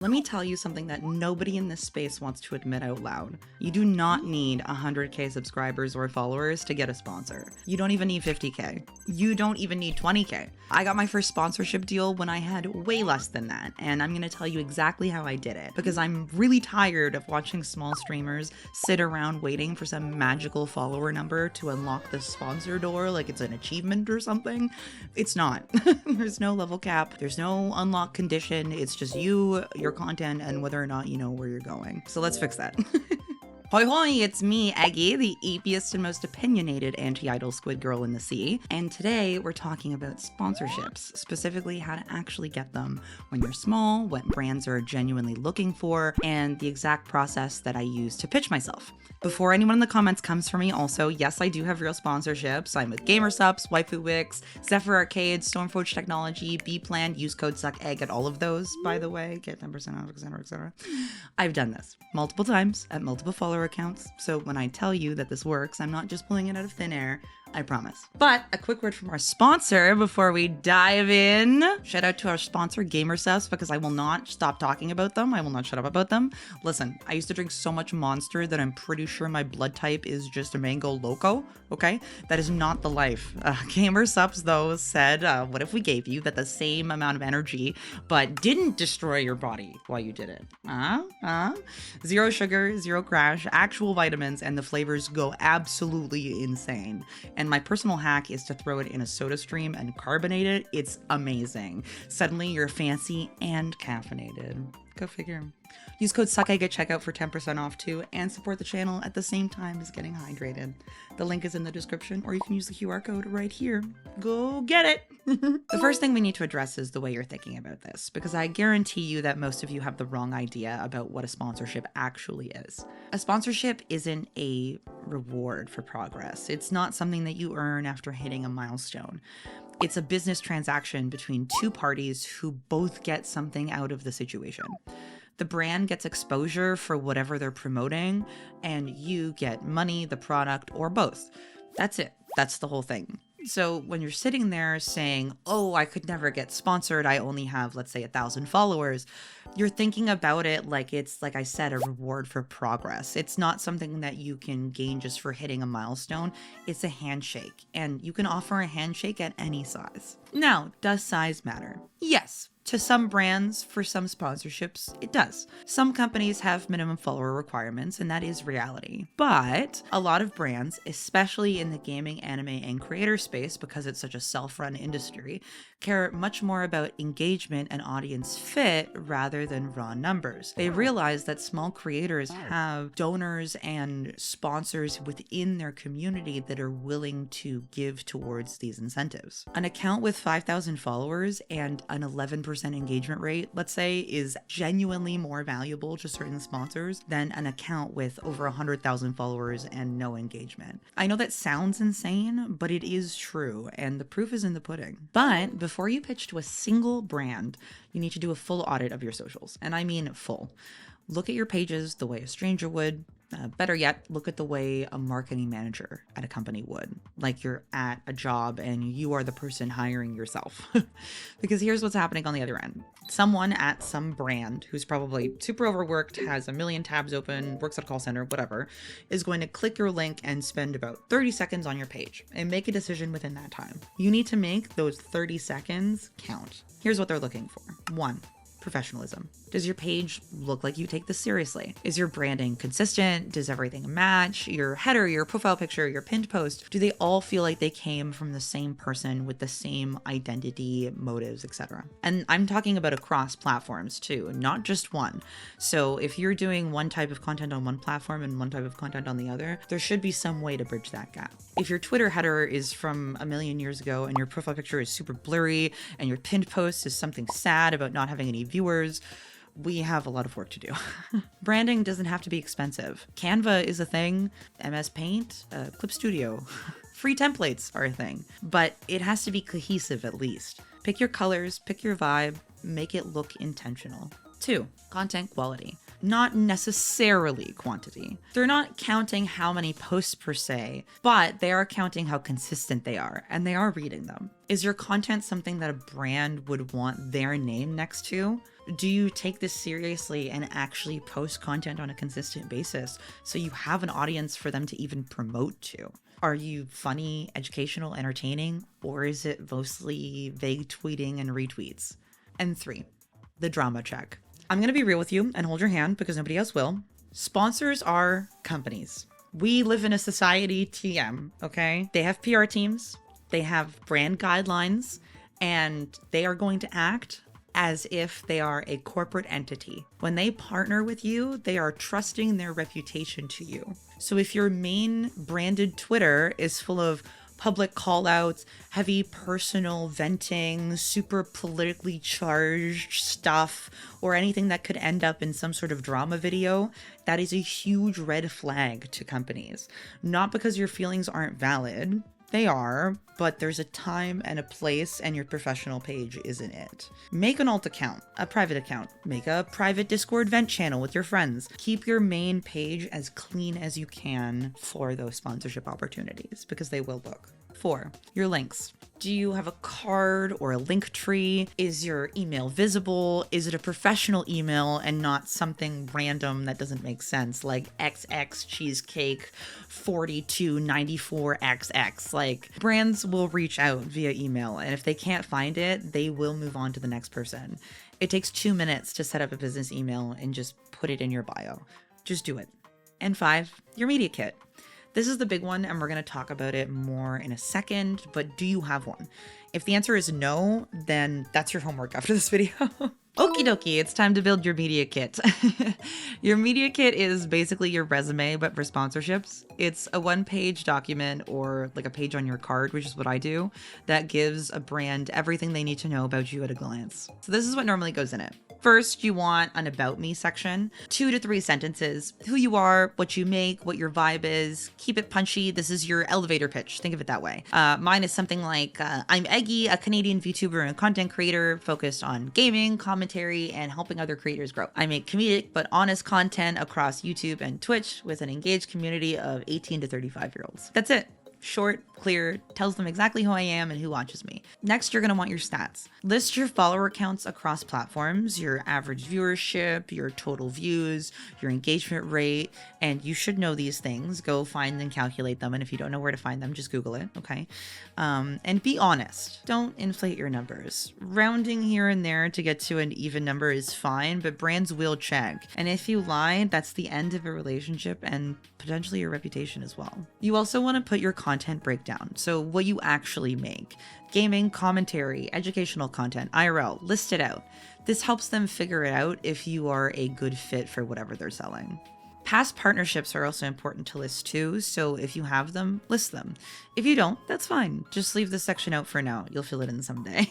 Let me tell you something that nobody in this space wants to admit out loud. You do not need 100K subscribers or followers to get a sponsor. You don't even need 50K. You don't even need 20K. I got my first sponsorship deal when I had way less than that, and I'm gonna tell you exactly how I did it, because I'm really tired of watching small streamers sit around waiting for some magical follower number to unlock the sponsor door like it's an achievement or something. It's not. There's no level cap, there's no unlock condition, it's just you, your content, and whether or not you know where you're going. So let's fix that. Hoi hoi, it's me, Eggie, the apiest and most opinionated anti-idol squid girl in the sea. And today we're talking about sponsorships, specifically how to actually get them when you're small, what brands are genuinely looking for, and the exact process that I use to pitch myself. Before anyone in the comments comes for me, also, yes, I do have real sponsorships. I'm with GamerSups, Waifu Wix, Zephyr Arcade, Stormforge Technology, B-Plan, use code SUCKEGG at all of those, by the way, get 10% off, etc., etc. I've done this multiple times at multiple follower accounts, so when I tell you that this works, I'm not just pulling it out of thin air, I promise. But a quick word from our sponsor before we dive in. Shout out to our sponsor, GamerSups, because I will not stop talking about them. I will not shut up about them. Listen, I used to drink so much Monster that I'm pretty sure my blood type is just a mango loco, okay? That is not the life. GamerSups, though, said, what if we gave you that the same amount of energy, but didn't destroy your body while you did it? Zero sugar, zero crash, actual vitamins, and the flavors go absolutely insane. And my personal hack is to throw it in a soda stream and carbonate it. It's amazing. Suddenly you're fancy and caffeinated. Go figure. Use code SUCKEGG at checkout for 10% off too, and support the channel at the same time as getting hydrated. The link is in the description, or you can use the QR code right here. Go get it! The first thing we need to address is the way you're thinking about this, because I guarantee you that most of you have the wrong idea about what a sponsorship actually is. A sponsorship isn't a reward for progress. It's not something that you earn after hitting a milestone. It's a business transaction between two parties who both get something out of the situation. The brand gets exposure for whatever they're promoting, and you get money, the product, or both. That's it. That's the whole thing. So when you're sitting there saying, oh, I could never get sponsored, I only have, let's say, 1,000 followers, you're thinking about it like it's, like I said, a reward for progress. It's not something that you can gain just for hitting a milestone. It's a handshake, and you can offer a handshake at any size. Now, does size matter? Yes. To some brands, for some sponsorships, it does. Some companies have minimum follower requirements, and that is reality. But a lot of brands, especially in the gaming, anime, and creator space, because it's such a self-run industry, care much more about engagement and audience fit rather than raw numbers. They realize that small creators have donors and sponsors within their community that are willing to give towards these incentives. An account with 5,000 followers and an 11% engagement rate, let's say, is genuinely more valuable to certain sponsors than an account with over 100,000 followers and no engagement. I know that sounds insane, but it is true, and the proof is in the pudding. But before you pitch to a single brand, you need to do a full audit of your socials, and I mean full. Look at your pages the way a stranger would. Better yet, look at the way a marketing manager at a company would, like you're at a job and you are the person hiring yourself. Because here's what's happening on the other end. Someone at some brand who's probably super overworked, has a million tabs open, works at a call center, whatever, is going to click your link and spend about 30 seconds on your page and make a decision within that time. You need to make those 30 seconds count. Here's what they're looking for. 1. Professionalism. Does your page look like you take this seriously? Is your branding consistent? Does everything match? Your header, your profile picture, your pinned post, do they all feel like they came from the same person with the same identity, motives, etc.? And I'm talking about across platforms too, not just one. So if you're doing one type of content on one platform and one type of content on the other, there should be some way to bridge that gap. If your Twitter header is from a million years ago and your profile picture is super blurry and your pinned post is something sad about not having any viewers, we have a lot of work to do. Branding doesn't have to be expensive. Canva is a thing, MS Paint, Clip Studio, free templates are a thing, but it has to be cohesive at least. Pick your colors, pick your vibe, make it look intentional. 2, content quality. Not necessarily quantity. They're not counting how many posts per se, but they are counting how consistent they are, and they are reading them. Is your content something that a brand would want their name next to? Do you take this seriously and actually post content on a consistent basis so you have an audience for them to even promote to? Are you funny, educational, entertaining, or is it mostly vague tweeting and retweets? And 3, the drama check. I'm going to be real with you and hold your hand because nobody else will. Sponsors are companies. We live in a society TM, okay? They have PR teams, they have brand guidelines, and they are going to act as if they are a corporate entity. When they partner with you, they are trusting their reputation to you. So if your main branded Twitter is full of public callouts, heavy personal venting, super politically charged stuff, or anything that could end up in some sort of drama video, that is a huge red flag to companies. Not because your feelings aren't valid. They are, but there's a time and a place, and your professional page isn't it. Make an alt account, a private account. Make a private Discord vent channel with your friends. Keep your main page as clean as you can for those sponsorship opportunities, because they will look. 4, your links. Do you have a card or a link tree? Is your email visible? Is it a professional email and not something random that doesn't make sense, like XX cheesecake 4294XX? Like, brands will reach out via email, and if they can't find it, they will move on to the next person. It takes 2 minutes to set up a business email and just put it in your bio. Just do it. And 5, your media kit. This is the big one, and we're going to talk about it more in a second, but do you have one? If the answer is no, then that's your homework after this video. Okie dokie, it's time to build your media kit. Your media kit is basically your resume, but for sponsorships. It's a 1-page document, or like a page on your card, which is what I do, that gives a brand everything they need to know about you at a glance. So this is what normally goes in it. First, you want an about me section, 2 to 3 sentences, who you are, what you make, what your vibe is. Keep it punchy. This is your elevator pitch. Think of it that way. Mine is something like, I'm Eggie, a Canadian VTuber and content creator focused on gaming, commentary, and helping other creators grow. I make comedic but honest content across YouTube and Twitch with an engaged community of 18 to 35-year-olds. That's it. Short, clear, tells them exactly who I am and who watches me. Next, you're going to want your stats. List your follower counts across platforms, your average viewership, your total views, your engagement rate, and you should know these things. Go find and calculate them, and if you don't know where to find them, just Google it, okay? And be honest. Don't inflate your numbers. Rounding here and there to get to an even number is fine, but brands will check. And if you lie, that's the end of a relationship and potentially your reputation as well. You also want to put your content breakdown. So what you actually make. Gaming, commentary, educational content, IRL, list it out. This helps them figure it out if you are a good fit for whatever they're selling. Past partnerships are also important to list too, so if you have them, list them. If you don't, that's fine. Just leave this section out for now. You'll fill it in someday.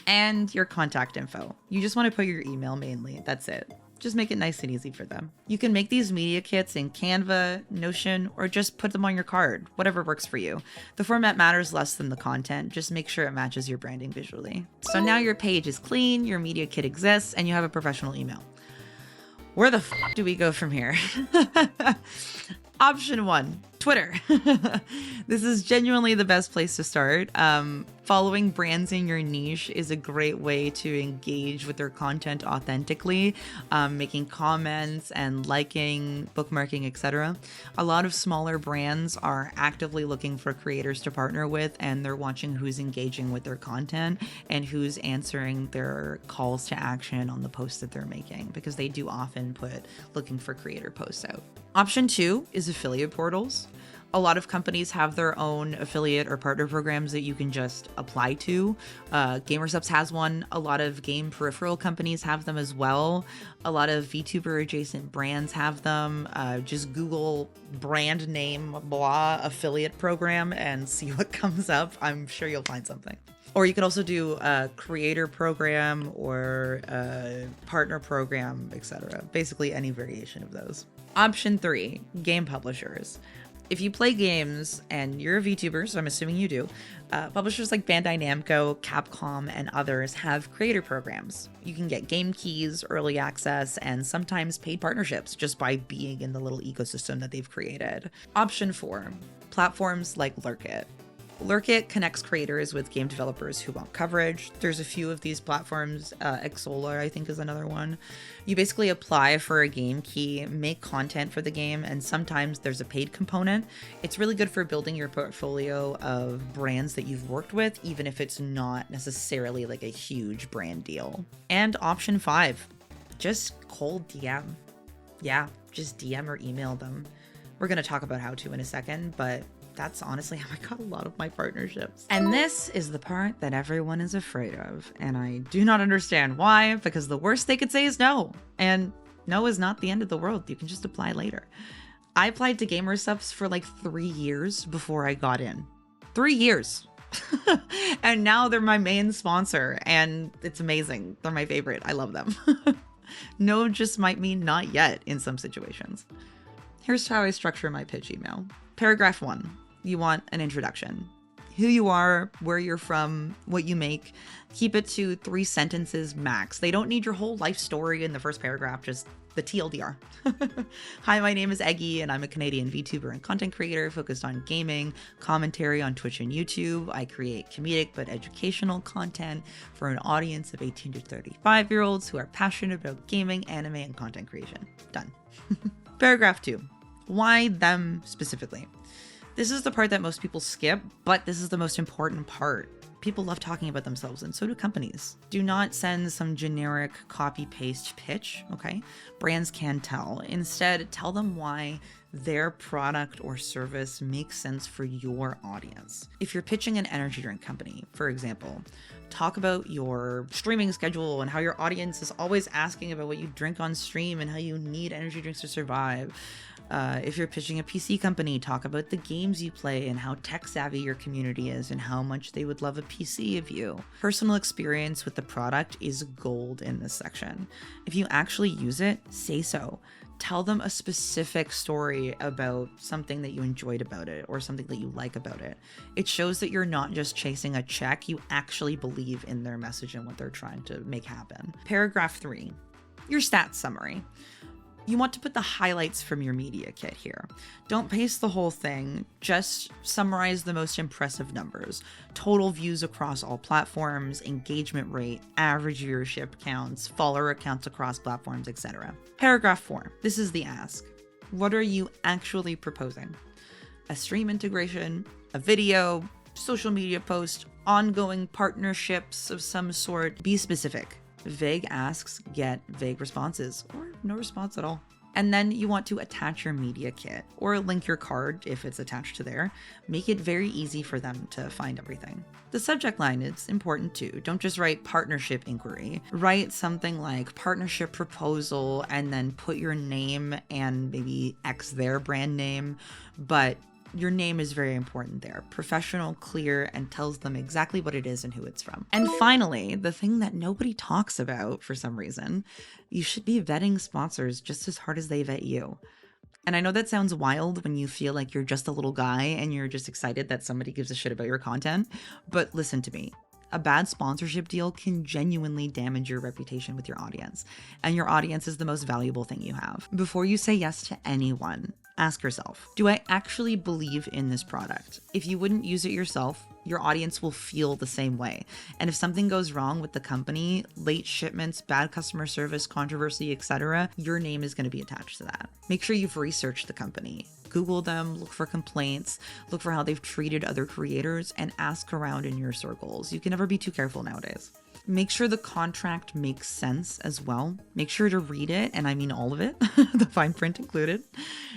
And your contact info. You just want to put your email mainly. That's it. Just make it nice and easy for them. You can make these media kits in Canva, Notion, or just put them on your card, whatever works for you. The format matters less than the content, just make sure it matches your branding visually. So now your page is clean, your media kit exists, and you have a professional email. Where the f do we go from here? Option 1, Twitter. This is genuinely the best place to start. Following brands in your niche is a great way to engage with their content authentically, making comments and liking, bookmarking, etc. A lot of smaller brands are actively looking for creators to partner with, and they're watching who's engaging with their content and who's answering their calls to action on the posts that they're making, because they do often put looking for creator posts out. Option 2 is affiliate portals. A lot of companies have their own affiliate or partner programs that you can just apply to. GamerSubs has one. A lot of game peripheral companies have them as well. A lot of VTuber adjacent brands have them. Just Google brand name blah affiliate program and see what comes up. I'm sure you'll find something. Or you could also do a creator program or a partner program, etc. Basically any variation of those. Option 3, game publishers. If you play games and you're a VTuber, so I'm assuming you do, publishers like Bandai Namco, Capcom, and others have creator programs. You can get game keys, early access, and sometimes paid partnerships just by being in the little ecosystem that they've created. Option 4, platforms like Lurkit. Lurkit connects creators with game developers who want coverage. There's a few of these platforms. Xsolar, I think, is another one. You basically apply for a game key, make content for the game, and sometimes there's a paid component. It's really good for building your portfolio of brands that you've worked with, even if it's not necessarily like a huge brand deal. And option 5, just cold DM. Yeah, just DM or email them. We're going to talk about how to in a second, but that's honestly how I got a lot of my partnerships. And this is the part that everyone is afraid of. And I do not understand why, because the worst they could say is no. And no is not the end of the world. You can just apply later. I applied to Gamersubs for like 3 years before I got in. 3 years. And now they're my main sponsor and it's amazing. They're my favorite. I love them. No just might mean not yet in some situations. Here's how I structure my pitch email. Paragraph 1. You want an introduction. Who you are, where you're from, what you make. Keep it to 3 sentences max. They don't need your whole life story in the first paragraph, just the TLDR. Hi, my name is Eggie, and I'm a Canadian VTuber and content creator focused on gaming, commentary on Twitch and YouTube. I create comedic but educational content for an audience of 18 to 35-year-olds who are passionate about gaming, anime, and content creation. Done. Paragraph 2. Why them specifically? This is the part that most people skip, but this is the most important part. People love talking about themselves, and so do companies. Do not send some generic copy-paste pitch, okay? Brands can tell. Instead, tell them why their product or service makes sense for your audience. If you're pitching an energy drink company, for example, talk about your streaming schedule and how your audience is always asking about what you drink on stream and how you need energy drinks to survive. If you're pitching a PC company, talk about the games you play and how tech savvy your community is and how much they would love a PC of you. Personal experience with the product is gold in this section. If you actually use it, say so. Tell them a specific story about something that you enjoyed about it or something that you like about it. It shows that you're not just chasing a check, you actually believe in their message and what they're trying to make happen. Paragraph 3, your stats summary. You want to put the highlights from your media kit here. Don't paste the whole thing, just summarize the most impressive numbers. Total views across all platforms, engagement rate, average viewership counts, follower counts across platforms, etc. Paragraph 4. This is the ask. What are you actually proposing? A stream integration, a video, social media post, ongoing partnerships of some sort. Be specific. Vague asks get vague responses or no response at all. And then you want to attach your media kit or link your card if it's attached to there. Make it very easy for them to find everything. The subject line is important too. Don't just write partnership inquiry. Write something like partnership proposal and then put your name and maybe X their brand name, but your name is very important there. Professional, clear, and tells them exactly what it is and who it's from. And finally, the thing that nobody talks about for some reason, you should be vetting sponsors just as hard as they vet you. And I know that sounds wild when you feel like you're just a little guy and you're just excited that somebody gives a shit about your content, but listen to me. A bad sponsorship deal can genuinely damage your reputation with your audience, and your audience is the most valuable thing you have. Before you say yes to anyone, ask yourself, do I actually believe in this product? If you wouldn't use it yourself, your audience will feel the same way. And if something goes wrong with the company, late shipments, bad customer service, controversy, etc., your name is going to be attached to that. Make sure you've researched the company. Google them, look for complaints, look for how they've treated other creators, and ask around in your circles. You can never be too careful nowadays. Make sure the contract makes sense as well. Make sure to read it, and I mean all of it, the fine print included.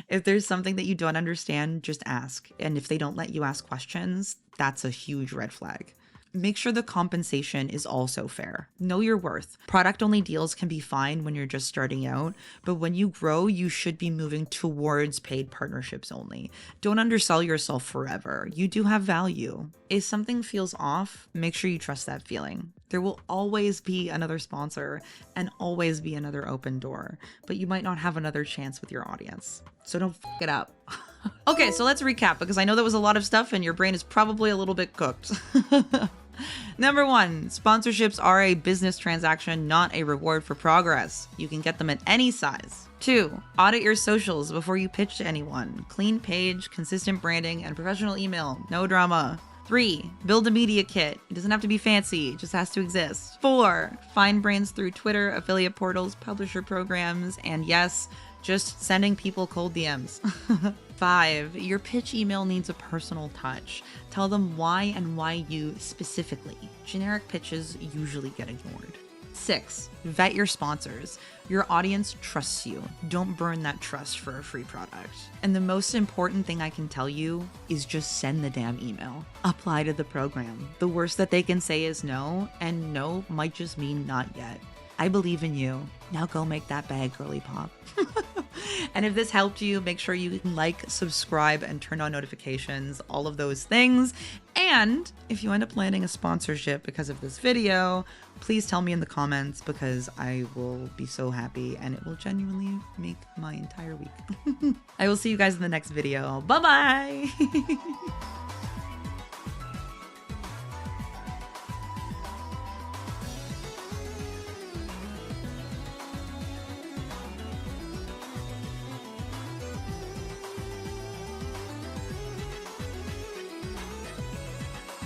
If there's something that you don't understand, just ask. And if they don't let you ask questions, that's a huge red flag. Make sure the compensation is also fair. Know your worth. Product-only deals can be fine when you're just starting out, but when you grow, you should be moving towards paid partnerships only. Don't undersell yourself forever. You do have value. If something feels off, make sure you trust that feeling. There will always be another sponsor and always be another open door, but you might not have another chance with your audience. So don't f it up. Okay, so let's recap because I know that was a lot of stuff and your brain is probably a little bit cooked. Number 1, sponsorships are a business transaction, not a reward for progress. You can get them at any size. 2, audit your socials before you pitch to anyone. Clean page, consistent branding, and professional email. No drama. 3, build a media kit. It doesn't have to be fancy, it just has to exist. 4, find brands through Twitter, affiliate portals, publisher programs, and yes, just sending people cold DMs. 5, your pitch email needs a personal touch. Tell them why and why you specifically. Generic pitches usually get ignored. 6, vet your sponsors. Your audience trusts you. Don't burn that trust for a free product. And the most important thing I can tell you is just send the damn email. Apply to the program. The worst that they can say is no, and no might just mean not yet. I believe in you. Now go make that bag girly pop. And if this helped you, make sure you can like, subscribe, and turn on notifications, all of those things. And if you end up landing a sponsorship because of this video, please tell me in the comments because I will be so happy and it will genuinely make my entire week. I will see you guys in the next video. Bye-bye!